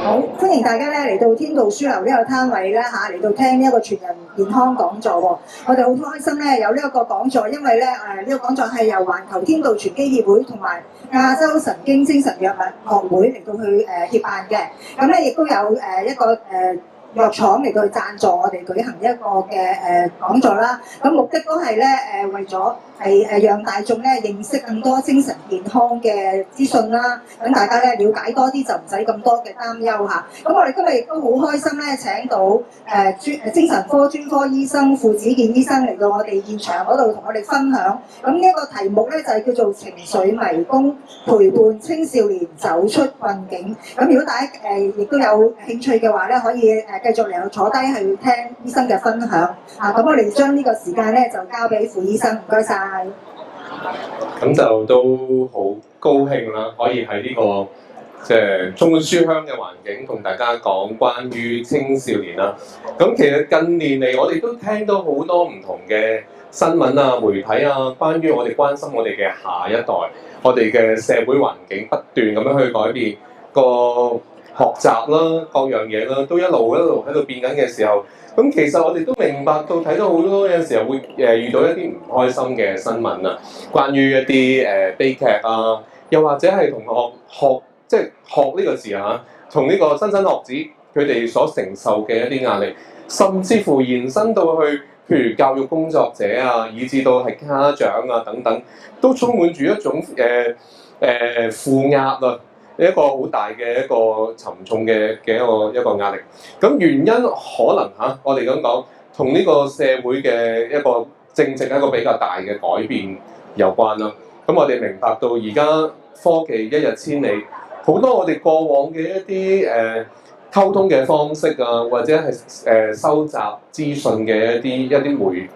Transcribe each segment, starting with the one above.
好，歡迎大家咧嚟到天道書樓呢個攤位咧嚟到聽呢一個全人健康講座喎。我哋好開心咧有呢一個講座，因為咧呢個講座係由環球天道傳基協會同埋亞洲神經精神藥物學會嚟到去協辦嘅。咁咧亦都有一個藥廠嚟到去贊助我哋舉行一個嘅講座啦。咁目的都係咧為咗係讓大眾咧認識更多精神健康嘅資訊啦，等大家咧了解多啲就唔使咁多嘅擔憂嚇。咁我哋今日亦都好開心咧請到精神科專科醫生傅子健醫生嚟到我哋現場嗰度同我哋分享。咁呢一個題目咧就係叫做情緒迷宮，陪伴青少年走出困境。咁如果大家亦都有興趣嘅話咧，可以繼續嚟坐低去聽醫生嘅分享。咁我哋將呢個時間咧就交俾傅醫生，唔該晒。咁就都好高興啦，可以喺呢個即係充滿書香嘅環境同大家講關於青少年啦。咁其實近年嚟，我哋都聽到好多唔同嘅新聞啊、媒體啊，關於我哋關心我哋嘅下一代，我哋嘅社會環境不斷咁樣去改變，個學習啦、各樣嘢啦，都一路喺度變緊嘅時候。咁其實我哋都明白到睇到好多有時候會遇到一啲唔開心嘅新聞啊，關於一啲悲劇啊，又或者係同學即係學呢個字啊，同呢個莘莘學子佢哋所承受嘅一啲壓力，甚至乎延伸到去譬如教育工作者啊，以至到係家長啊等等，都充滿住一種負壓啊。一個好大嘅一個沉重嘅一個壓力，咁原因可能我哋咁講，同呢個社會嘅一個正值一個比較大嘅改變有關啦。咁我哋明白到而家科技一日千里，好多我哋過往嘅一啲溝通嘅方式啊，或者係收集資訊嘅一啲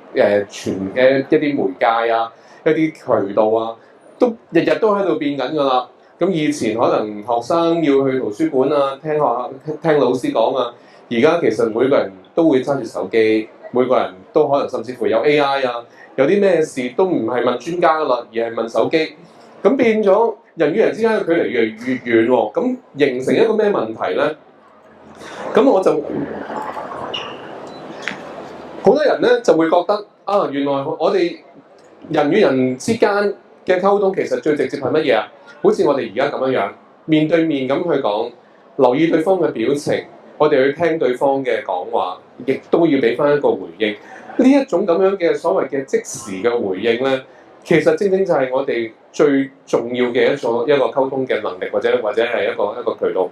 傳嘅一啲媒介啊，一啲渠道啊，都日日都喺度變緊㗎啦。咁以前可能學生要去圖書館啊，聽老師講啊，而家其實每個人都會揸住手機，每個人都可能甚至乎有 AI 啊，有啲咩事都唔係問專家啦，而係問手機。咁變咗人與人之間嘅距離越嚟越遠喎，咁形成一個咩問題咧？咁我就好多人咧就會覺得啊，原來我哋人與人之間嘅溝通其實最直接係乜嘢啊？好似我哋而家咁樣面對面咁去講，留意對方嘅表情，我哋去聽對方嘅講話，亦都要俾翻一個回應。呢一種咁樣嘅所謂嘅即時嘅回應咧，其實正正就係我哋最重要嘅一個溝通嘅能力，或者係一個渠道。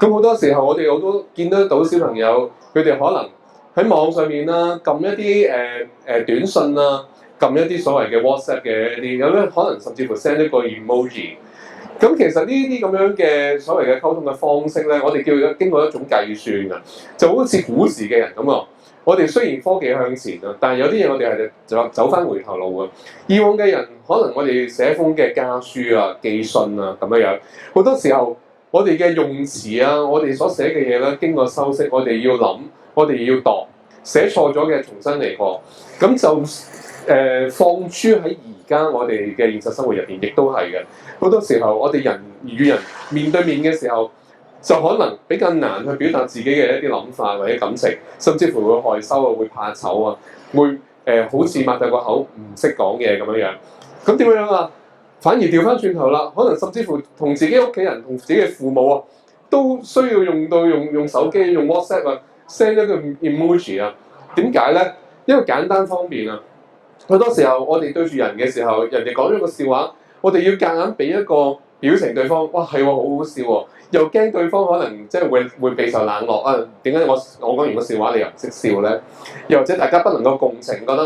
咁好多時候我哋好多見得到小朋友，佢哋可能喺網上面啦，撳一啲短信啦，撳一啲所謂嘅 WhatsApp 嘅一啲，有咧可能甚至乎 send 一個 emoji。咁其實呢啲咁樣嘅所謂嘅溝通嘅方式咧，我哋叫經過一種計算㗎，就好似古時嘅人咁啊。我哋雖然科技向前啊，但係有啲嘢我哋係就走翻回頭路啊。以往嘅人可能我哋寫封嘅家書啊、寄信啊咁樣，好多時候我哋嘅用詞啊，我哋所寫嘅嘢咧，經過修飾，我哋要諗，我哋要度，寫錯咗嘅重新嚟過，咁就放諸喺而家我哋嘅現實生活入邊，亦都係嘅。好多時候，我哋人與人面對面嘅時候，就可能比較難去表達自己嘅一啲諗法或者感情，甚至乎會害羞啊，會怕醜啊，會好似擘大個口唔識講嘢咁樣。咁點樣啊？反而調翻轉頭啦，可能甚至乎同自己屋企人、同自己嘅父母啊，都需要用手機、用 WhatsApp 啊 ，send 一個 emoji 啊。點解咧？因為簡單方便啊。好多時候我哋對住人嘅時候，人哋講咗個笑話，我哋要夾硬俾一個表情對方，哇係喎，好好笑喎，又驚對方可能即係會備受冷落啊。點解我講完個笑話你又唔識笑咧？又或者大家不能夠共情，覺得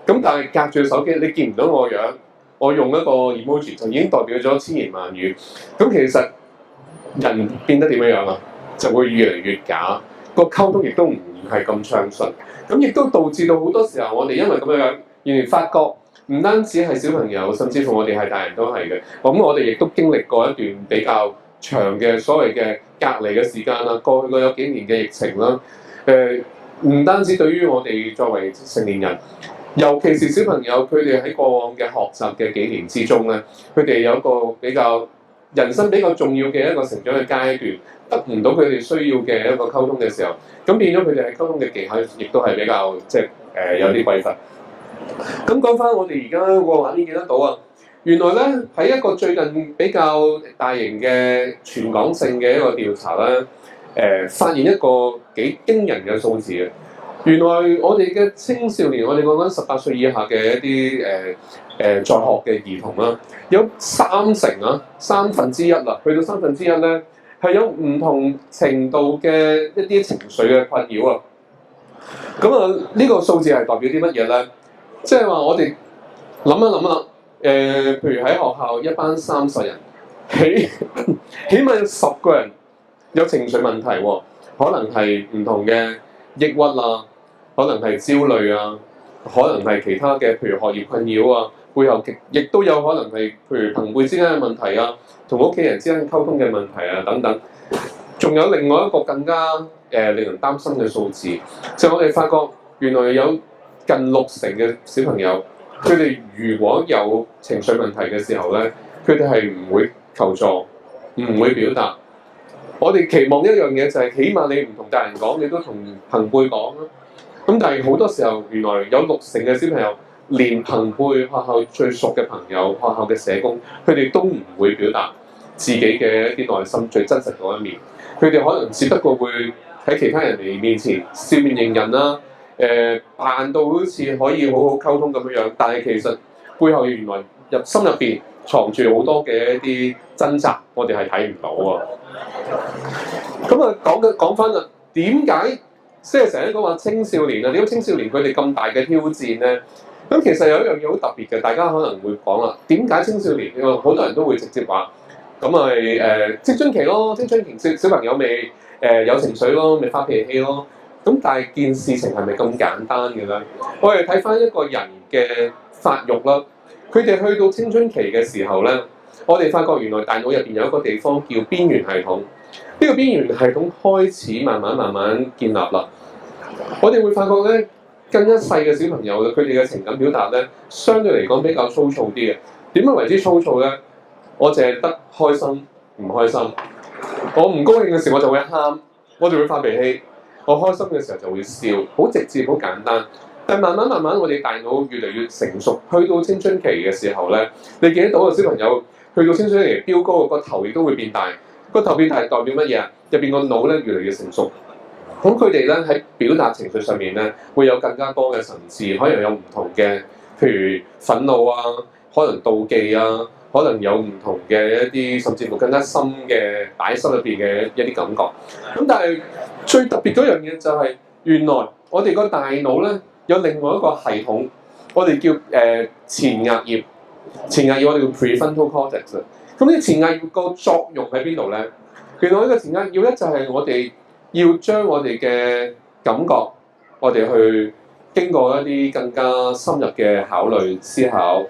咁，但係隔住手機你見唔到我樣，我用一個 emoji 就已經代表咗千言萬語。咁其實人變得點樣啊？就會越嚟越假，個溝通亦都唔係咁暢順。咁亦都導致到好多時候我哋因為咁樣，而發覺唔單止係小朋友，甚至乎我哋係大人都係嘅。咁我哋亦都經歷過一段比較長嘅所謂嘅隔離嘅時間啦。過去有幾年嘅疫情啦，唔單止對於我哋作為成年人，尤其是小朋友，佢哋喺過往嘅學習嘅幾年之中咧，佢哋有一個比較人生比較重要嘅一個成長嘅階段，得唔到佢哋需要嘅一個溝通嘅時候，咁變咗佢哋喺溝通嘅技巧亦都係比較有啲匱乏。咁講翻我哋而家個畫面見得到啊，原來咧喺一個最近比較大型嘅全港性嘅一個調查咧，發現一個幾驚人嘅數字嘅。原來我哋嘅青少年，我哋講緊18歲以下嘅一啲在學嘅兒童啦，有30%啊，1/3啦，去到1/3咧，係有唔同程度嘅一啲情緒嘅困擾啊。咁啊，呢個數字係代表啲乜嘢咧？即係話我哋諗一諗啦，譬如喺學校一班30人，起碼有10個人有情緒問題喎，可能係唔同嘅抑鬱啊，可能係焦慮啊，可能係其他嘅，譬如學業困擾啊，背後亦都有可能係譬如朋輩之間嘅問題啊，同屋企人之間溝通嘅問題啊等等。仲有另外一個更加令人擔心嘅數字，就係我哋發覺原來有近60%嘅小朋友，佢哋如果有情緒問題嘅時候咧，佢哋係唔會求助，唔會表達。我哋期望一樣嘢就係，起碼你唔同大人講，你都同朋輩講啦。咁但係好多時候，原來有60%嘅小朋友，連朋輩、學校最熟嘅朋友、學校嘅社工，佢哋都唔會表達自己嘅一啲內心最真實嗰一面。佢哋可能只不過會喺其他人哋面前笑面迎人啦，扮到好似可以好好溝通咁樣，但係其實背後原來心入邊藏住好多嘅一啲掙扎，我哋係睇唔到啊。咁啊，講翻啦，點解即係成日講話青少年啊？點解青少年佢哋咁大嘅挑戰咧？咁其實有一樣嘢好特別嘅，大家可能會講啦，點解青少年？好多人都會直接話，咁咪青春期咯，青春期小朋友未有情緒咯，咪發脾氣咯。咁但係件事情係咪咁簡單嘅咧？我哋睇翻一個人嘅發育啦，佢哋去到青春期嘅時候咧，我哋發覺原來大腦入邊有一個地方叫邊緣系統。呢個邊緣系統開始慢慢建立啦。我哋會發覺咧，更加細嘅小朋友佢哋嘅情感表達咧，相對嚟講比較粗糙啲嘅。點樣為之粗糙咧？我淨係得開心唔開心。我唔高興嘅時候我就會喊，我就會發脾氣。我開心嘅時候就會笑，好直接好簡單。但慢慢我哋大腦越嚟越成熟，去到青春期嘅時候咧，你見得到個小朋友去到青春期飆高，個頭亦都會變大。個頭變大代表乜嘢啊？入邊個腦咧越嚟越成熟，咁佢哋咧喺表達情緒上面咧會有更加多嘅層次，可能有唔同嘅，譬如憤怒啊，可能妒忌啊，可能有唔同嘅一啲，甚至乎更加深嘅擺喺心入邊嘅一啲感覺。咁但係最特別嗰樣嘢就係，原來我哋個大腦咧有另外一個系統，我哋叫前額葉，前額葉我哋叫 prefrontal cortex。咁呢前額葉個作用喺邊度咧？原來呢個前額葉咧就係我哋要將我哋嘅感覺，我哋去經過一啲更加深入嘅考慮思考，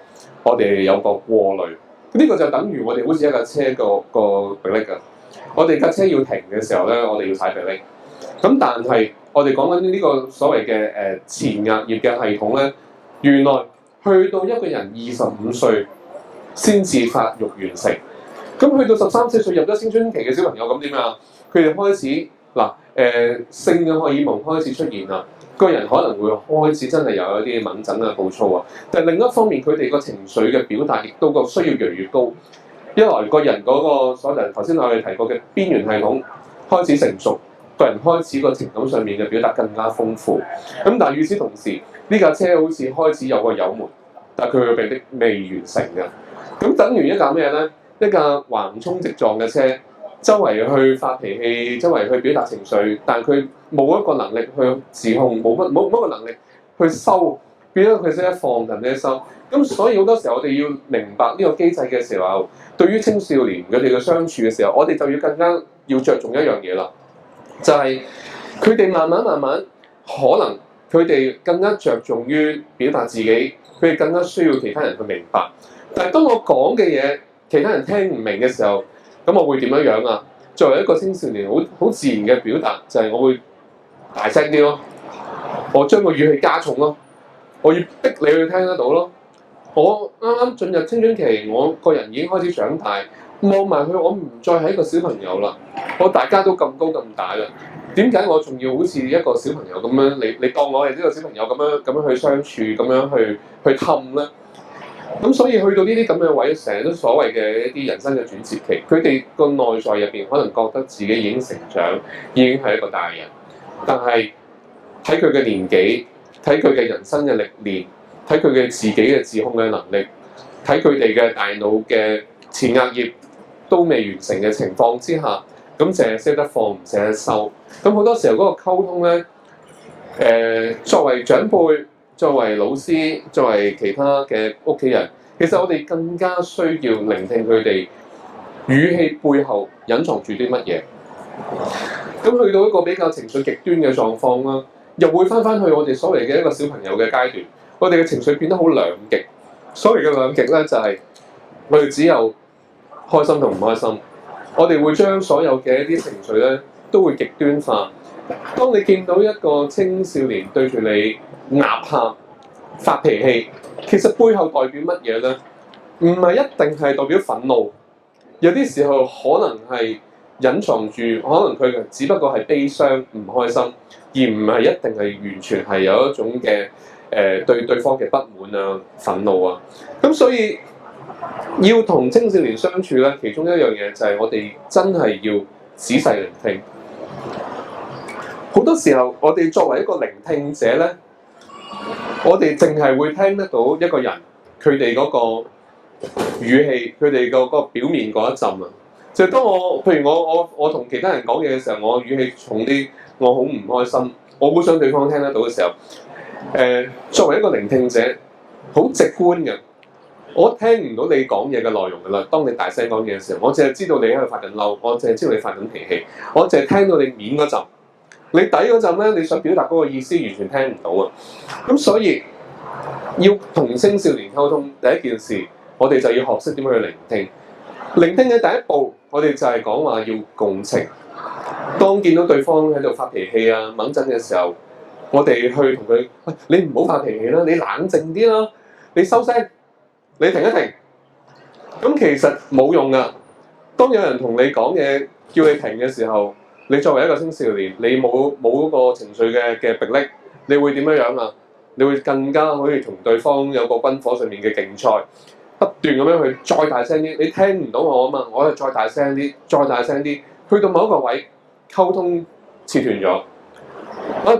我哋有個過濾。呢個就等於我哋好似一架車個迫力㗎。我哋架車要停嘅時候咧，我哋要踩迫力。咁但係我哋講緊呢個所謂嘅前額葉嘅系統咧，原來去到一個人25歲先至發育完成，咁去到13、14歲入咗青春期嘅小朋友咁點啊？佢哋開始性嘅荷爾蒙開始出現啦，個人可能會開始真係有一啲敏感啊、暴躁啊。但係另一方面，佢哋個情緒嘅表達亦都個需要越嚟越高。一來個人嗰個所謂頭先我哋提過嘅邊緣系統開始成熟，個人開始個情感上面嘅表達更加豐富。咁但係與此同時，呢架車好似開始有個油門，但係佢嘅目的未完成嘅。咁等於一架咩咧？一架橫衝直撞嘅車，周圍去發脾氣，周圍去表達情緒，但係佢冇一個能力去自控，冇一個能力去收，變咗佢識得放同識得收。咁所以好多時候我哋要明白呢個機制嘅時候，對於青少年佢哋嘅相處嘅時候，我哋就要更加要着重一樣嘢啦，就係佢哋慢慢可能佢哋更加着重於表達自己，佢哋更加需要其他人去明白。但係當我講嘅嘢，其他人聽唔明嘅時候，咁我會點樣啊？作為一個青少年，好自然嘅表達就係我會大聲啲咯，我將個語氣加重咯，我要逼你去聽得到咯。我啱啱進入青春期，我個人已經開始長大，望埋佢，我唔再係一個小朋友啦，我大家都咁高咁大啦，點解我仲要好似一個小朋友咁樣？你當我係一個小朋友咁樣去相處，咁樣去氹咧？咁所以去到呢啲咁嘅位，成日都所謂嘅一啲人生嘅轉折期，佢哋個內在入邊可能覺得自己已經成長，已經係一個大人，但係睇佢嘅年紀，睇佢嘅人生嘅歷練，睇佢嘅自己嘅自控嘅能力，睇佢哋嘅大腦嘅前額葉都未完成嘅情況之下，咁淨係識得放唔捨得收。咁好多時候嗰個溝通咧，作為長輩，作為老師，作為其他嘅屋企人，其實我哋更加需要聆聽佢哋語氣背後隱藏住啲乜嘢。咁去到一個比較情緒極端嘅狀況啦，又會翻去我哋所謂嘅一個小朋友嘅階段，我哋嘅情緒變得好兩極。所謂嘅兩極咧，就係我哋只有開心同唔開心。我哋會將所有嘅一啲情緒咧，都會極端化。當你見到一個青少年對住你吶喊、發脾氣，其實背後代表乜嘢咧？唔係一定係代表憤怒，有啲時候可能係隱藏住，可能佢只不過係悲傷、唔開心，而唔係一定係完全係有一種嘅對對方嘅不滿啊、憤怒啊。咁所以要同青少年相處咧，其中一樣嘢就係我哋真係要仔細聆聽。好多時候，我哋作為一個聆聽者咧，我哋淨係會聽得到一個人佢哋嗰個語氣，佢哋個表面嗰一陣啊。就係當譬如我同其他人講嘢嘅時候，我語氣重啲，我好唔開心，我好想對方聽得到嘅時候，作為一個聆聽者，好直觀嘅，我聽唔到你講嘢嘅內容㗎啦。當你大聲講嘢嘅時候，我淨係知道你喺度發緊嬲，我淨係知道你發緊脾氣，我淨係聽到你面嗰陣。你底嗰陣咧，你想表達嗰個意思完全聽唔到啊！咁所以要同青少年溝通，第一件事我哋就要學識點樣去聆聽。聆聽嘅第一步，我哋就係講話要共情。當見到對方喺度發脾氣啊、猛震嘅時候，我哋去同佢：喂，你唔好發脾氣啦，你冷靜啲啦，你收聲，你停一停。咁其實冇用噶。當有人同你講嘢，叫你停嘅時候，你作為一個青少年，你冇嗰個情緒嘅迫力，你會點樣啊？你會更加可以同對方有個軍火上面嘅競賽，不斷咁樣去再大聲啲。你聽唔到我啊嘛，我就再大聲啲，再大聲啲，去到某一個位，溝通切斷咗。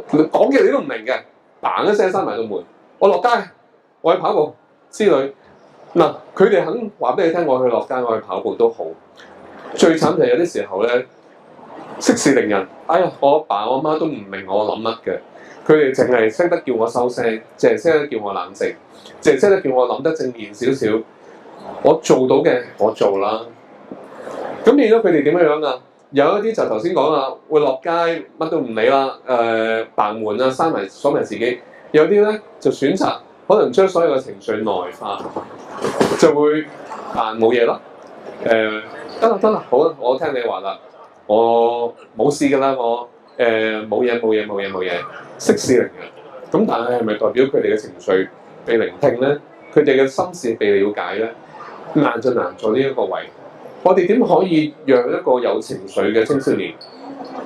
講嘅你都唔明嘅，嘭一聲閂埋道門，我落街，我去跑步之類。嗱，佢哋肯話俾你聽，我去落街，我去跑步都好。最慘就係有啲時候咧，息事寧人，哎呀，我阿爸我媽都唔明我諗乜嘅，佢哋淨係識得叫我收聲，淨係識得叫我冷靜，淨係識得叫我諗得正面少少。我做到嘅我做啦。咁變咗佢哋點樣啊？有一啲就頭先講啦，會落街乜都唔理啦，扮門啊，閂埋鎖埋自己。有啲咧就選擇可能將所有嘅情緒內化，就會扮冇嘢咯。得啦，好啦，我聽你話啦。我冇事㗎啦，我冇嘢，息事寧人。咁但係咪代表佢哋嘅情緒被聆聽咧？佢哋嘅心事被了解咧？難就難在呢一個位。我哋點可以讓一個有情緒嘅青少年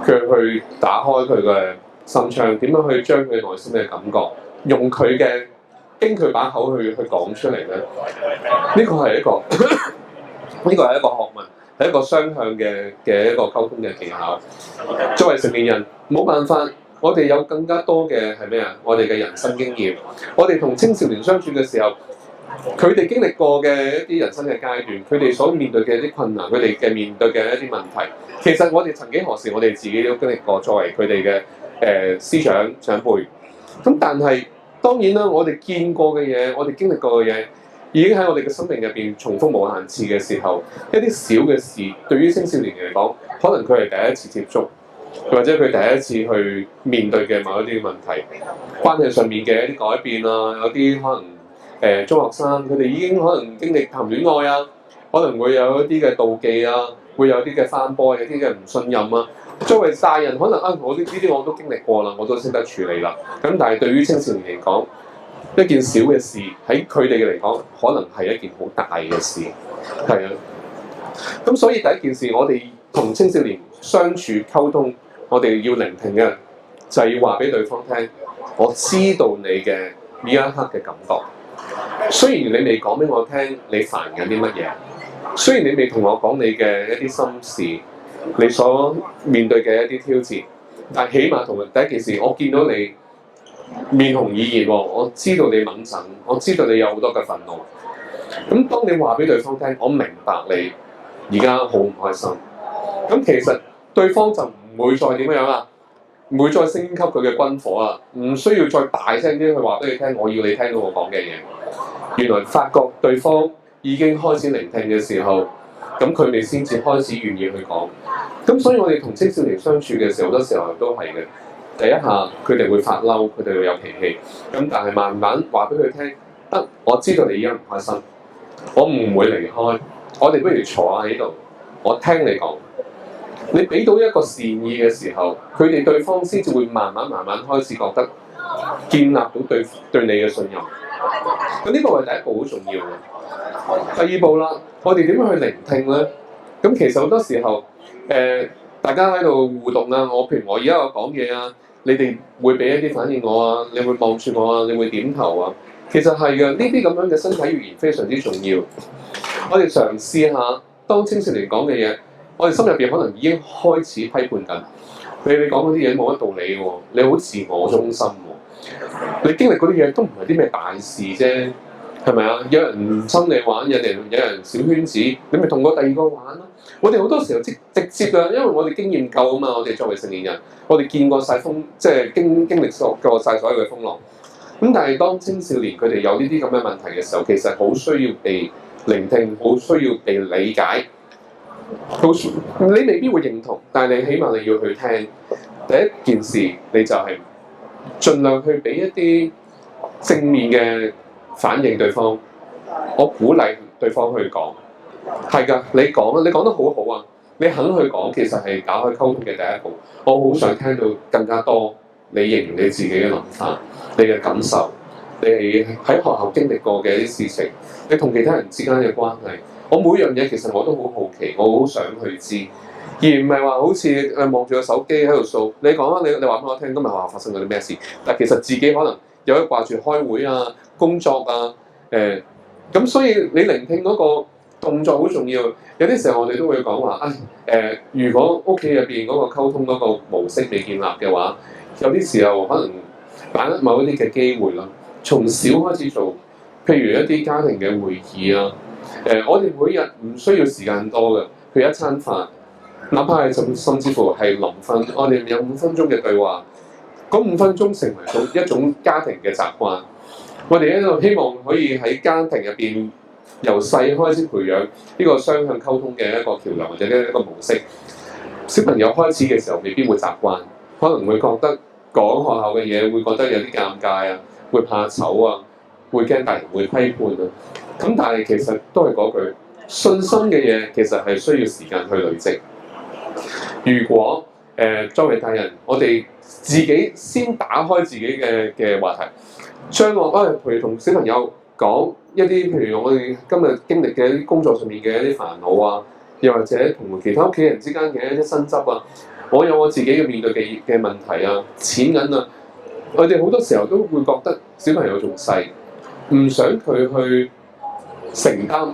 佢去打開佢嘅心窗？點樣去將佢內心嘅感覺用佢嘅經佢把口去講出嚟咧？呢個係一個呢個係一個學問。係一個雙向嘅一個溝通嘅技巧。作為成年人，冇辦法，我哋有更加多嘅係咩啊？我哋嘅人生經驗，我哋同青少年相處嘅時候，佢哋經歷過嘅一啲人生嘅階段，佢哋所面對嘅一啲困難，佢哋嘅面對嘅一啲問題，其實我哋曾幾何時，我哋自己都經歷過，作為佢哋嘅師長長輩。咁但係當然啦，我哋見過嘅嘢，我哋經歷過嘅嘢，已經喺我哋嘅生命入邊重複無限次嘅時候，一啲小嘅事對於青少年嚟講，可能佢係第一次接觸，或者佢第一次去面對嘅某一啲問題，關係上面嘅一啲改變啊，有啲可能中學生佢哋已經可能經歷談戀愛啊，可能會有一啲嘅妒忌啊，會有啲嘅翻波，有啲嘅唔信任啊。作為大人，可能我呢啲我都經歷過啦，我都識得處理啦。咁但係對於青少年嚟講，一件小嘅事喺佢哋嚟講，可能係一件好大嘅事，係啊。咁所以第一件事，我哋同青少年相處溝通，我哋要聆聽嘅就係要話俾對方聽，我知道你嘅呢一刻嘅感覺。雖然你未講俾我聽你煩緊啲乜嘢，雖然你未同我講你嘅一啲心事，你所面對嘅一啲挑戰，但係起碼同第一件事，我見到你面紅耳熱喎，我知道你敏感，我知道你有好多嘅憤怒。咁當你話俾對方聽，我明白你而家好唔開心，咁其實對方就唔會再點樣啦，唔會再升級佢嘅軍火啦，唔需要再大聲啲去話俾你聽，我要你聽到我講嘅嘢。原來發覺對方已經開始聆聽嘅時候，咁佢哋先至開始願意去講。咁所以我哋同青少年相處嘅時候，好多時候都係嘅。第一下佢哋會發嬲，佢哋會有脾氣。咁但係慢慢話俾佢聽，得我知道你而家唔開心，我唔會離開。我哋不如坐下喺度，我聽你講。你俾到一個善意嘅時候，佢哋對方先至會慢慢開始覺得建立到對你嘅信任。咁呢個係第一步好重要嘅。第二步啦，我哋點樣去聆聽咧？咁其實好多時候，大家喺度互動啊，譬如我而家有講嘢啊，你哋會俾一啲反應我啊，你會望住我啊，你會點頭啊。其實係嘅，呢啲咁樣嘅身體語言非常之重要。我哋嘗試下，當青少年講嘅嘢，我哋心入邊可能已經開始批判緊。你講嗰啲嘢冇乜道理喎，你好自我中心喎，你經歷嗰啲嘢都唔係啲咩大事啫，係咪啊？有人侵你玩，有人小圈子，你咪同個第二個玩咯。我哋好多時候直接啊，因為我哋經驗夠啊嘛，我哋作為成年人，我哋見過晒風，即係經歷過晒所有嘅風浪。咁但係當青少年佢哋有呢啲咁嘅問題嘅時候，其實好需要被聆聽，好需要被理解。你未必會認同，但係你起碼你要去聽。第一件事你就係盡量去俾一啲正面嘅反應對方。我鼓勵對方去講，係㗎，你講得好好啊！你肯去講，其實係打開溝通嘅第一步。我好想聽到更加多你形容你自己嘅諗法、你嘅感受、你喺學校經歷過嘅一啲事情，你同其他人之間嘅關係。我每樣嘢其實我都好好奇，我好想去知，而唔係話好似望住個手機喺度掃。你講啊，你話俾我聽，今日學校發生咗啲咩事？但其實自己可能有一掛住開會啊、工作啊，咁所以你聆聽嗰個動作好重要。有啲時候我哋都會講話如果屋企入邊嗰個溝通嗰個模式未建立嘅話，有啲時候可能把握某一啲嘅機會啦，從小開始做，譬如一啲家庭嘅會議啊。我哋每日唔需要時間多嘅，譬如一餐飯，哪怕係甚至乎係臨瞓，我哋有5分鐘嘅對話，嗰5分鐘成為一種家庭嘅習慣。我哋喺度希望可以喺家庭入邊由細開始培養呢個雙向溝通嘅一個橋梁或者一個模式。小朋友開始嘅時候未必會習慣，可能會覺得講學校嘅嘢會覺得有啲尷尬啊，會怕醜啊，會驚大人會批判啊。咁但係其實都係嗰句，信心嘅嘢其實係需要時間去累積。如果作為大人，我哋自己先打開自己嘅話題，將我譬如同小朋友講一啲譬如我哋今日經歷嘅一啲工作上面嘅一啲煩惱啊，又或者同其他屋企人之間嘅一啲爭執啊，我有我自己嘅面對嘅問題啊，錢銀啊，我哋好多時候都會覺得小朋友仲細，唔想佢去承擔，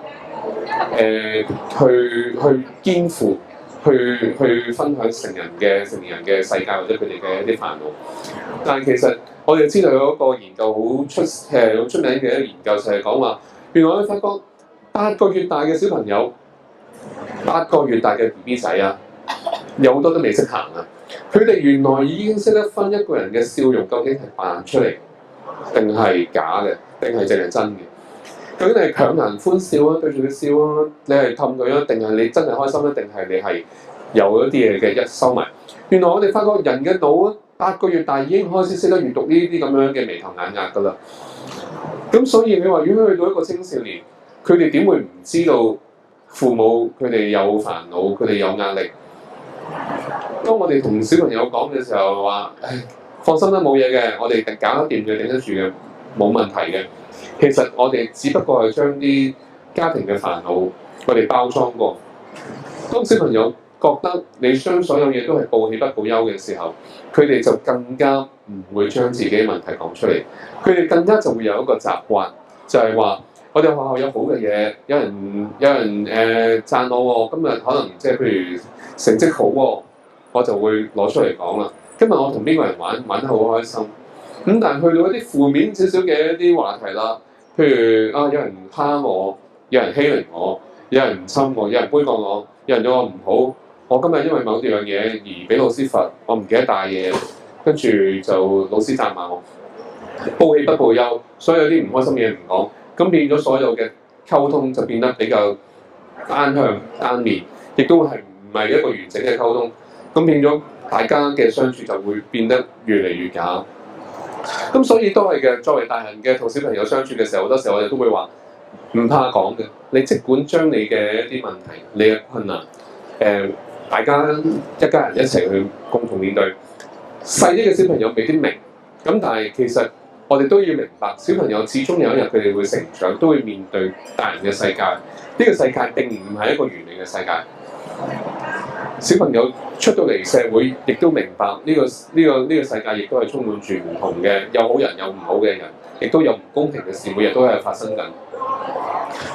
去肩負，去分享成年人嘅世界或者佢哋嘅一啲煩惱。但係其實我哋知道有一個研究好出名嘅一個研究，就係講話，原來我哋發覺8個月大嘅小朋友，8個月大嘅 BB 仔啊，有好多都未識行啊。佢哋原來已經識得分一個人嘅笑容究竟係扮出嚟，定係假嘅，定係淨係真嘅。究竟你係強顏歡笑啊，對住佢笑啊，你係氹佢啊，定係你真係開心啊，定係你係有一啲嘢嘅一收埋？原來我哋發覺人嘅腦啊，8個月大已經開始識得閲讀呢啲咁樣嘅眉頭眼額㗎啦。咁所以你話如果去到一個青少年，佢哋點會唔知道父母佢哋有煩惱，佢哋有壓力？當我哋同小朋友講嘅時候話，放心啦，冇嘢嘅，我哋搞得掂嘅，頂得住嘅，冇問題嘅。其實我哋只不過係將啲家庭嘅煩惱，我哋包裝過，當小朋友覺得你將所有嘢都係報喜不報憂嘅時候，佢哋就更加唔會將自己嘅問題講出嚟。佢哋更加就會有一個習慣，就係話我哋學校有好嘅嘢，有人讚我喎，今日可能即係譬如成績好喎，我就會攞出嚟講啦。今日我同邊個人玩得好開心。咁但係去到一啲負面少少嘅一啲話題啦，譬如有人蝦我，有人欺凌我，有人唔親我，有人杯葛我，有人對我唔好，我今日因為某樣嘢而俾老師罰，我唔記得帶嘢，跟住就老師責罵我，報喜不報憂，所以有啲唔開心嘅嘢唔講，咁變咗所有嘅溝通就變得比較單向單面，亦都係唔係一個完整嘅溝通，咁變咗大家嘅相處就會變得越嚟越假。咁所以都係嘅，作為大人嘅同小朋友相處嘅時候，好多時候我哋都會話唔怕講嘅。你即管將你嘅一啲問題、你嘅困難，大家一家人一齊去共同面對。細啲嘅小朋友未必明，咁但係其實我哋都要明白，小朋友始終有一日佢哋會成長，都會面對大人嘅世界。呢個世界並唔係一個完美嘅世界。小朋友出到嚟社會，亦都明白呢個世界亦都係充滿住唔同嘅，有好人有唔好嘅人，亦都有唔公平嘅事，每日都係發生緊。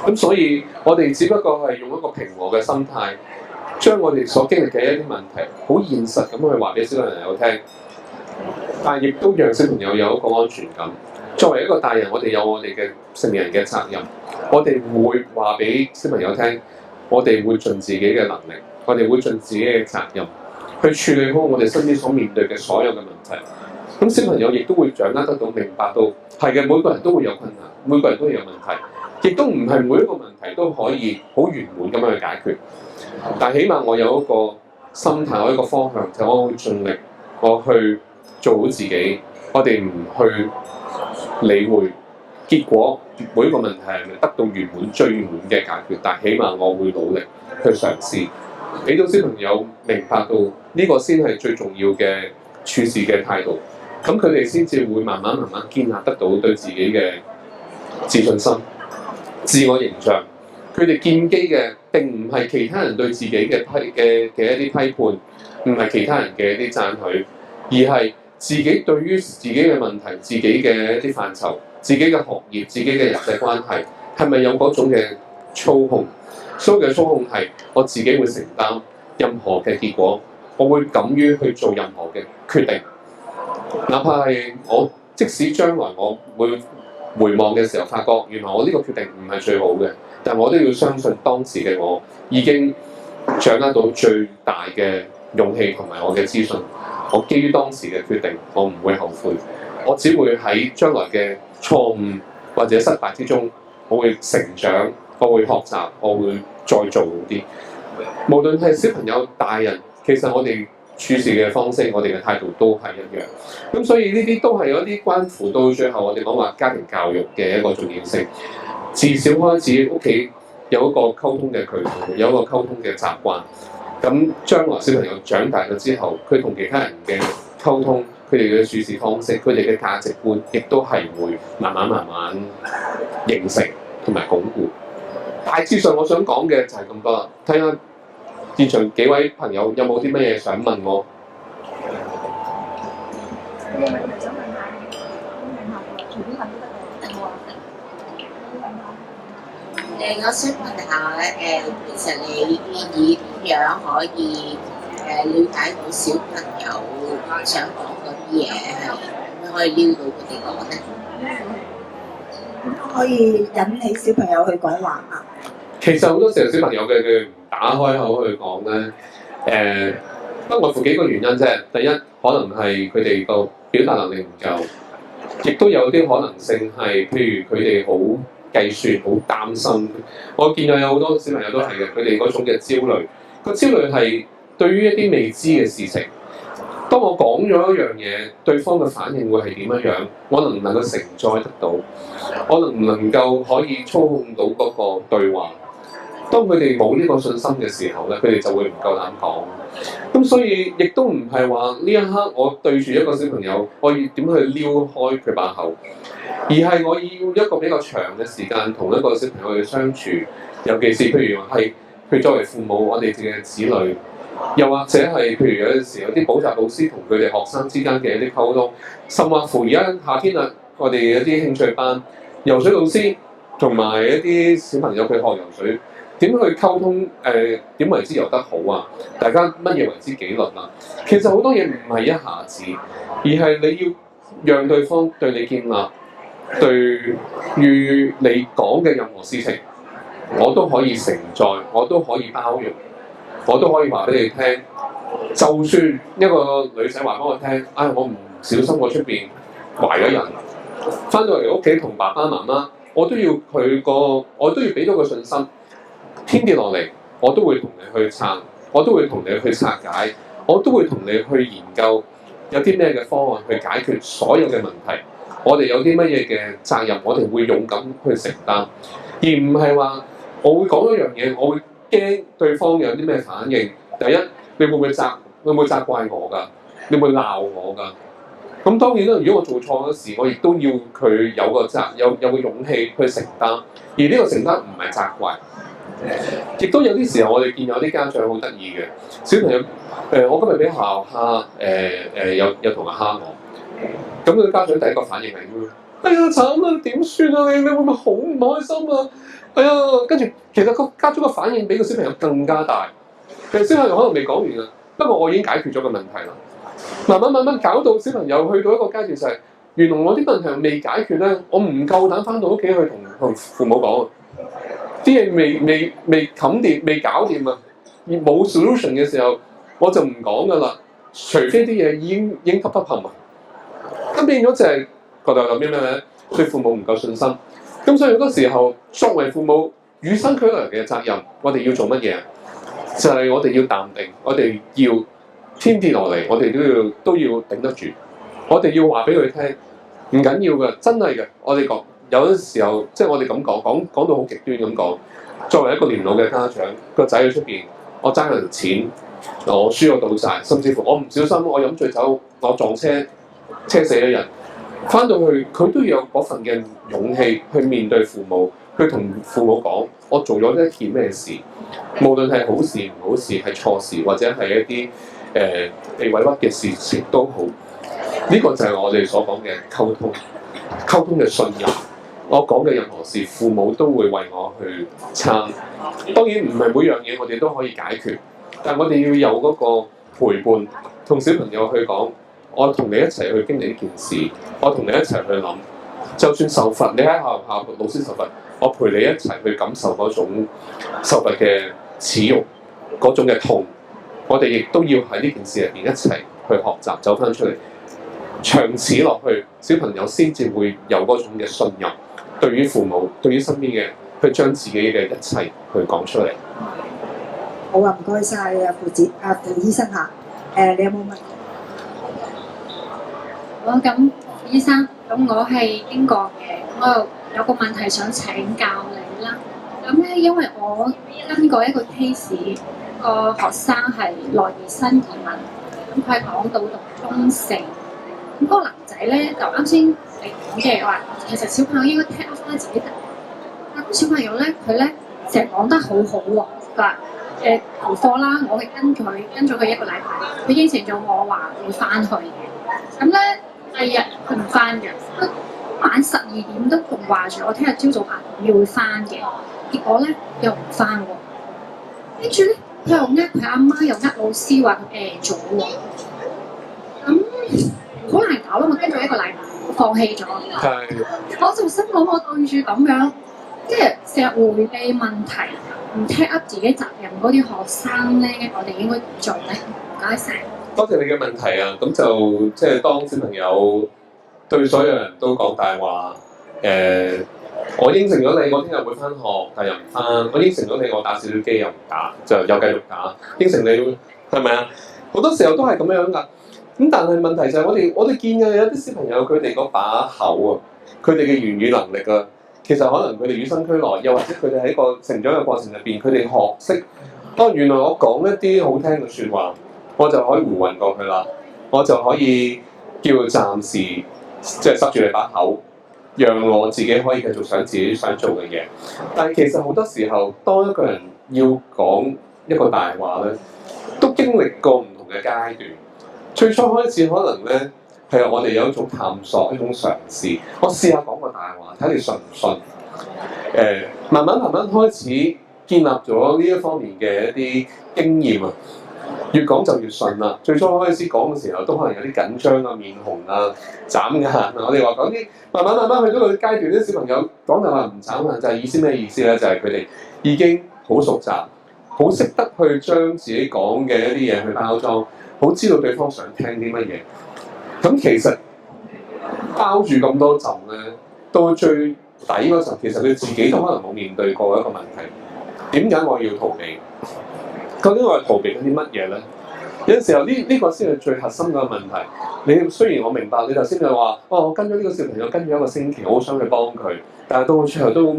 咁所以我哋只不過係用一個平和嘅心態，將我哋所經歷嘅一啲問題，好現實咁去話俾小朋友聽，但係亦都讓小朋友有一個安全感。作為一個大人，我哋有我哋嘅成年人嘅責任，我哋會話俾小朋友聽，我哋會盡自己嘅能力。我哋會盡自己嘅責任去處理好我哋身邊所面對嘅所有嘅問題。咁小朋友亦都會掌握得到、明白到，係嘅，每個人都會有困難，每個人都會有問題，亦都唔係每一個問題都可以好圓滿咁樣去解決。但係起碼我有一個心態，我有一個方向，就我會盡力，我去做好自己。我哋唔去理會結果，每一個問題係咪得到圓滿、最圓滿嘅解決？但係起碼我會努力去嘗試。俾到小朋友明白到呢個先係最重要嘅處事嘅態度，咁佢哋先至會慢慢建立得到對自己嘅自信心、自我形象。佢哋建基嘅並唔係其他人對自己嘅一啲批判，唔係其他人嘅一啲讚許，而係自己對於自己嘅問題、自己嘅一啲範疇、自己嘅學業、自己嘅人際關係，係咪有嗰種嘅操控？所有嘅操控係我自己會承擔任何嘅結果，我會敢於去做任何嘅決定，哪怕係我即使將來我會回望嘅時候，發覺原來我呢個決定唔係最好嘅，但我都要相信當時嘅我已經掌握到最大嘅勇氣同埋我嘅資訊。我基於當時嘅決定，我唔會後悔，我只會喺將來嘅錯誤或者失敗之中，我會成長。我會學習，我會再做好啲。無論係小朋友、大人，其實我哋處事嘅方式，我哋嘅態度都係一樣。咁所以呢啲都係有一啲關乎到最後我哋講話家庭教育嘅一個重要性。自小開始，屋企有一個溝通嘅渠道，有一個溝通嘅習慣。咁將來小朋友長大咗之後，佢同其他人嘅溝通，佢哋嘅處事方式，佢哋嘅價值觀，亦都係會慢慢形成同埋鞏固。大致上我想講嘅就係咁多啦，睇下現場幾位朋友有冇啲乜嘢想問我？有問題想問下，隨便問都得嘅，有冇啊？我想問下其實你建議點樣可以了解到小朋友想講嗰啲嘢係點樣可以撩到佢哋講咧？咁可以引起小朋友去講話啊？其實好多時候小朋友佢唔打開口去講咧，不外乎幾個原因啫。第一，可能係佢哋個表達能力唔夠，亦都有啲可能性係，譬如佢哋好計算、好擔心。我見到有好多小朋友都係嘅，佢哋嗰種嘅焦慮，個焦慮係對於一啲未知嘅事情。當我講咗一樣嘢，對方嘅反應會係點樣？我能唔能夠承載得到？我能唔能夠可以操控到嗰個對話？當佢哋冇呢個信心嘅時候咧，佢哋就會唔夠膽講。咁所以亦都唔係話呢一刻我對住一個小朋友，我要點去撩開佢把口，而係我要一個比較長嘅時間同一個小朋友去相處。尤其是譬如係譬如作為父母，我哋嘅子女，又或者係譬如有陣時有啲補習老師同佢哋學生之間嘅一啲溝通，甚或乎而家夏天啦，我哋一啲興趣班，游水老師同埋一啲小朋友佢學游水，點去溝通？點為之游得好啊？大家乜嘢為之紀律啊？其實好多嘢唔係一下子，而係你要讓對方對你建立對於你講嘅任何事情，我都可以承載，我都可以包容，我都可以話俾你聽。就算一個女仔話俾我聽，我唔小心我出邊懷咗人，翻到嚟屋企同爸爸媽媽，我都要俾到個信心。天跌落嚟，我都會同你去撐，我都會同你去拆解，我都會同你去研究有啲咩嘅方案去解決所有嘅問題。我哋有啲乜嘢嘅責任，我哋會勇敢去承擔，而唔係話我會講一樣嘢，我會驚對方有啲咩反應。第一，你會唔會責怪我㗎？你會鬧我㗎？咁當然啦，如果我做錯咗事，我亦都要佢有個勇氣去承擔，而呢個承擔唔係責怪。亦都有啲時候，我哋見有啲家長好得意嘅小朋友，我今日俾學校蝦，有同學蝦我，咁佢家長第一個反應係咩？哎呀慘啦，點算啊？你會唔會好唔開心啊？哎呀，跟住其實個家長嘅反應比個小朋友更加大。其實小朋友可能未講完啊，不過我已經解決咗個問題啦。慢慢搞到小朋友去到一個階段就係，原來我啲問題未解決咧，我唔夠膽翻到屋企去同父母講。啲嘢未冚掂、未搞掂啊！而冇 solution 嘅時候，我就唔講噶啦。除非啲嘢已經吸冚啊，咁變咗就係覺得諗啲咩咧？對父母唔夠信心。咁所以好多時候，作為父母與生俱來嘅責任，我哋要做乜嘢？就係我哋要淡定，我哋要天跌落嚟，我哋都要頂得住。我哋要話俾佢聽，唔緊要嘅，真係嘅。我哋講。有啲時候，即係我哋咁講到好極端咁講。作為一個年老嘅家長，個仔喺出邊，我爭人錢，我輸咗賭債，甚至乎我唔小心，我飲醉酒，我撞車死咗人，翻到去佢都要有嗰份嘅勇氣去面對父母，去同父母講我做咗一件咩事，無論係好事唔好事，係錯事或者係一啲被委屈嘅事情都好，呢個就係我哋所講嘅溝通嘅信任。我講嘅任何事，父母都會為我去撐。當然唔係每樣嘢我哋都可以解決，但係我哋要有嗰個陪伴，同小朋友去講，我同你一齊去經歷呢件事，我同你一齊去諗。就算受罰，你喺學校老師受罰，我陪你一齊去感受嗰種受罰嘅恥辱，嗰種嘅痛。我哋亦都要喺呢件事入邊一齊去學習，走翻出嚟。長此落去，小朋友先至會有嗰種嘅信任。對於父母，對於身邊嘅，去將自己嘅一切去講出嚟。好啊，唔該晒啊，傅醫生嚇。你有冇問題？好，咁醫生，咁我係英國嘅，我有個問題想請教你啦。咁咧，因為我跟過一個 case，個學生係內地新移民，咁佢喺港島讀中四。咁嗰個男仔咧，就啱先你講嘅話，其實小朋友應該聽翻自己答。但係小朋友咧，佢咧成日講得好好喎，佢話逃課啦，我係跟咗佢一個禮拜，佢應承咗我話會翻去嘅。咁咧第二日佢唔翻嘅，晚12點都仲話住我聽日朝早8點要會翻嘅，結果咧又唔翻喎。跟住咧佢又佢阿媽又老師話佢咗喎，咁好難搞咯！我跟咗一個禮拜，我放棄咗。係。我就心諗，我對住咁樣，即係成日迴避問題，唔 take up 自己責任嗰啲學生咧，我哋應該點做咧？唔該晒。多謝你嘅問題啊！咁就即係當小朋友對所有人都講大話，我應承咗你，我聽日會翻學，但又唔翻；我應承咗你，我打少少機又唔打，就又繼續打。應承你係咪啊？好多時候都係咁樣㗎。咁但係問題就係我哋見嘅有啲小朋友佢哋嗰把口啊，佢哋嘅言語能力啊，其實可能佢哋與生俱來，又或者佢哋喺個成長嘅過程入邊，佢哋學識，原來我講一啲好聽嘅説話，我就可以胡混過去啦，我就可以叫暫時即係塞住你把口，讓我自己可以繼續想自己想做嘅嘢。但係其實好多時候，當一個人要講一個大話咧，都經歷過唔同嘅階段。最初開始可能咧係我哋有一種探索、一種嘗試。我試下講個大話，睇你信唔信。慢慢開始建立咗呢一方面嘅一啲經驗啊，越講就越順啦。最初開始講嘅時候，都可能有啲緊張啊、面紅啊、眨眼啊。我哋話講啲慢慢去到個階段，啲小朋友講大話唔眨眼，就係意思咩意思咧？就係佢哋已經好熟習，好識得去將自己講嘅一啲嘢去包裝，好知道對方想聽啲乜嘢。咁其實包住咁多陣咧，到最底嗰陣，其實佢自己都可能冇面對過一個問題。點解我要逃避？究竟我係逃避緊啲乜嘢咧？有陣時候呢個先係最核心嘅問題。你雖然我明白你頭先就話，我跟咗呢個小朋友跟咗一個星期，我好想去幫佢，但係到最後都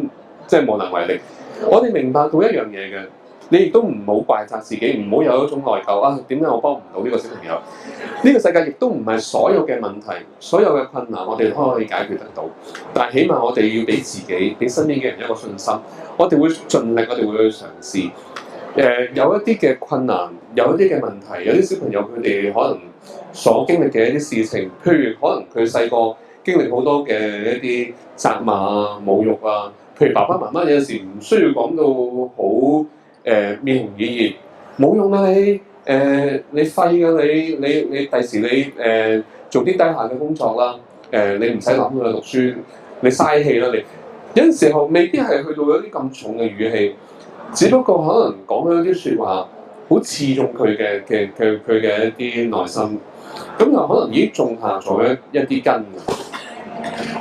即係無能為力。我哋明白到一樣嘢嘅，你亦都唔好怪責自己，唔好有一種內疚啊！點解我幫唔到呢個小朋友？呢個世界亦都唔係所有嘅問題、所有嘅困難，我哋都可以解決得到。但係起碼我哋要俾自己、俾身邊嘅人一個信心，我哋會盡力，我哋會去嘗試。有一啲嘅困難，有一啲嘅問題，有啲小朋友佢哋可能所經歷嘅一啲事情，譬如可能佢細個經歷好多嘅一啲責罵啊、侮辱啊，譬如爸爸媽媽有時唔需要講到好面紅耳熱，冇用啊你你廢㗎你第時你做啲低下嘅工作啦，你唔使諗㗎啦讀書，你嘥氣啦你。有陣時候未必係去到有啲咁重嘅語氣。只不過可能講咗啲説話，好刺中佢嘅一啲內心，咁就可能已經種下咗一啲根。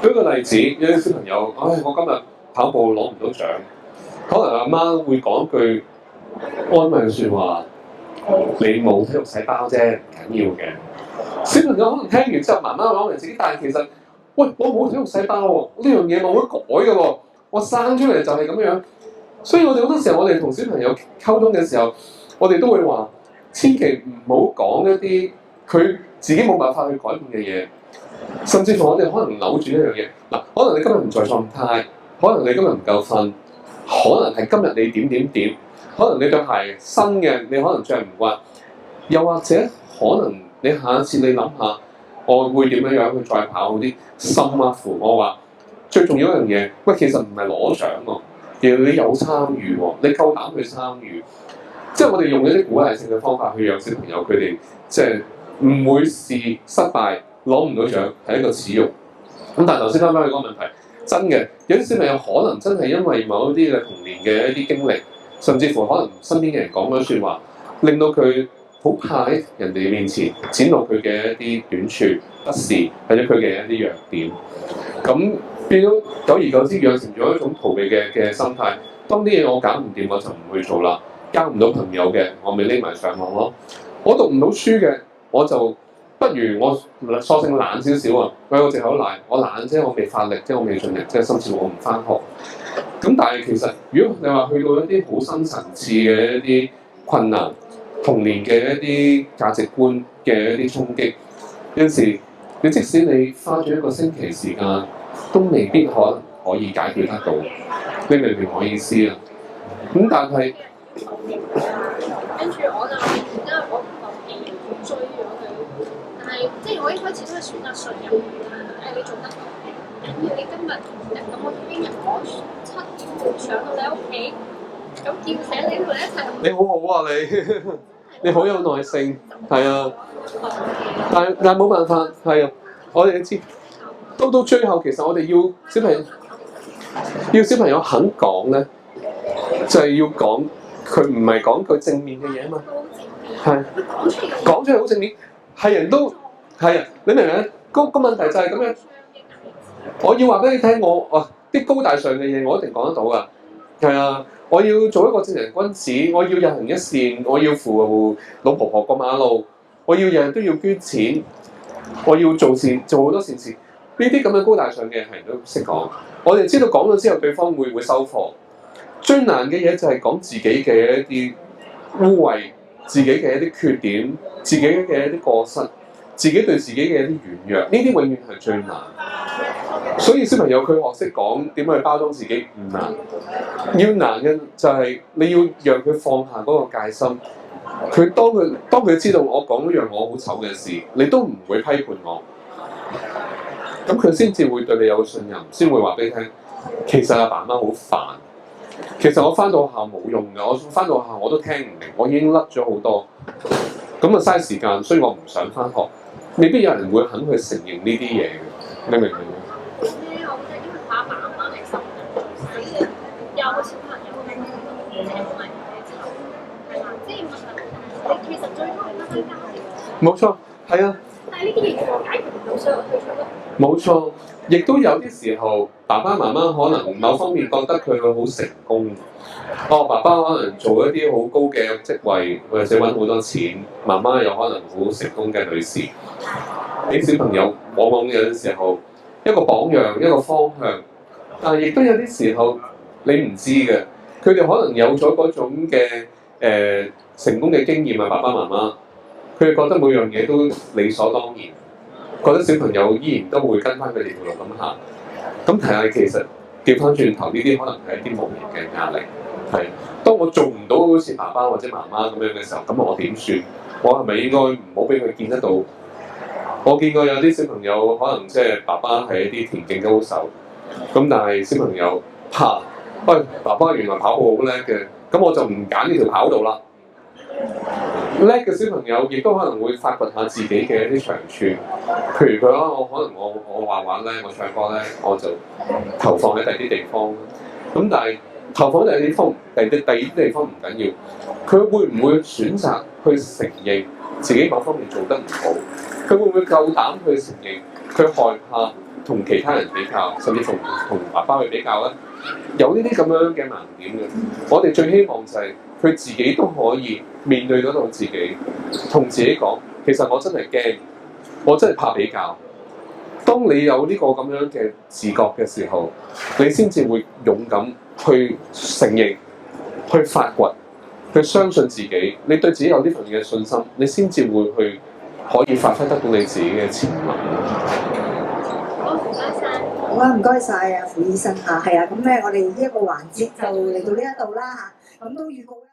舉個例子，有啲小朋友，我今日跑步攞唔到獎，可能阿媽會講句安慰嘅説話，你冇體育細胞啫，唔緊要嘅。小朋友可能聽完之後，慢慢講明自己，但係其實，喂，我冇體育細胞喎，呢樣嘢冇得改嘅喎，我生出嚟就係咁樣。所以我哋好多時候，我哋同小朋友溝通嘅時候，我哋都會話：千祈唔好講一啲佢自己冇辦法去改變嘅嘢，甚至乎我哋可能扭轉一樣嘢。嗱，可能你今日唔在狀態，可能你今日唔夠瞓，可能係今日你點，可能你對鞋新嘅，你可能着唔慣，又或者可能你下一次你諗下，我會點樣去再跑好啲，甚或乎我話最重要一樣嘢，喂，其實唔係攞獎喎。你有參與喎，你夠膽去參與，即係我哋用一啲鼓勵性嘅方法去讓小朋友佢哋即係唔會視失敗攞唔到獎係一個恥辱。咁但係頭先翻返去嗰個問題，真嘅有啲小朋友可能真係因為某一啲嘅童年嘅一啲經歷，甚至乎可能身邊嘅人講嗰啲説話，令到佢好怕喺人哋面前展露佢嘅一啲短處、不是或者佢嘅一啲弱點，咁。變咗久而久之養成咗一種逃避嘅心態。當啲嘢我搞唔掂，我就唔去做啦。交唔到朋友嘅，我咪匿埋上網咯。我讀唔到書嘅，我就不如我索性懶少少啊。為個藉口賴，我懶啫，我未發力，即係我未盡力，即係甚至我唔返學。咁但係其實，如果你話去到一啲好深層次嘅一啲困難、童年嘅一啲價值觀嘅一啲衝擊，有時你即使你花咗一個星期時間，都未必可以解決得到，你明唔明我意思啊？咁但係，跟住我就因為我唔夠氣追咗佢，但係即係我一開始都係選擇信任佢，你做得到，緊要你今日同日咁，我已經由我7點半上到你屋企，咁叫醒你同你一齊。你好好啊你好有耐性，係啊，但係冇辦法，係啊，我哋都知。到最後，其實我哋要小朋友肯講咧，就係要講佢唔係講佢正面嘅嘢啊嘛，係講出嚟好正面，係人都係啊，你明唔明？個問題就係咁樣，我要話俾你聽，我啲高大上嘅嘢，我一定講得到噶，係啊，我要做一個正人君子，我要日行一善，我要扶護老婆婆過馬路，我要日日都要捐錢，我要做好多善事。呢啲咁嘅高大上嘅人都識講，我哋知道講咗之後，對方會收貨。最難嘅嘢就係講自己嘅一啲污穢、自己嘅一啲缺點、自己嘅一啲過失、自己對自己嘅一啲軟弱，呢啲永遠係最難。所以小朋友佢學識講點樣去包裝自己唔難，要難嘅就係你要讓佢放下嗰個戒心。當佢知道我講一樣我好醜嘅事，你都唔會批判我，咁佢先至會對你有信任，先會話俾你聽。其實阿爸媽好煩，其實我翻到學校冇用㗎，我翻到學校我都聽唔明，我已經甩咗好多，咁啊嘥時間，所以我唔想翻學。未必有人會肯去承認呢啲嘢嘅，你明唔明？我覺得因為爸爸媽媽係受人有個小朋友係即係因為係嘛，即係問題你其實最多係得翻家嘅。冇錯，係啊。但係呢啲嘢我解決唔到，所以我退出咯。冇錯，亦都有啲時候，爸爸媽媽可能某方面覺得佢好成功。爸爸可能做一啲好高嘅職位，或者揾好多錢，媽媽又可能好成功嘅女士。俾小朋友往往有啲時候一個榜樣，一個方向，但係亦都有啲時候你唔知嘅，佢哋可能有咗嗰種嘅成功嘅經驗啊，爸爸媽媽，佢哋覺得每樣嘢都理所當然，覺得小朋友依然都會跟翻佢哋條路咁行。咁睇下其實調翻轉頭，呢啲可能係一啲無形嘅壓力。係，當我做唔到好似爸爸或者媽媽咁樣嘅時候，咁我點算？我係咪應該唔好俾佢見得到？我見過有啲小朋友可能即係爸爸係一啲田徑高手，咁但係小朋友怕，喂，爸爸原來跑步好叻嘅，咁我就唔揀呢條跑道啦。叻嘅小朋友亦都可能會發掘下自己嘅一啲長處，譬如佢話我可能我畫畫咧，我唱歌咧，我就投放喺第啲地方。咁但係投放喺第二啲地方唔緊要，佢會唔會選擇去承認自己某方面做得唔好？佢會唔會夠膽去承認？佢害怕同其他人比較，甚至同爸爸去比較咧？有呢啲咁樣嘅盲點嘅，我哋最希望就係佢自己都可以面對得到自己，同自己講，其實我真係驚，我真係怕比較。當你有呢個咁樣嘅自覺嘅時候，你先至會勇敢去承認、去發掘、去相信自己。你對自己有呢份嘅信心，你先至會去可以發揮得到你自己嘅潛能。好，唔該晒。好啊，唔該晒啊，傅醫生嚇，係啊，咁咧我哋呢一個環節就嚟到呢一度啦嚇，咁都預告咧。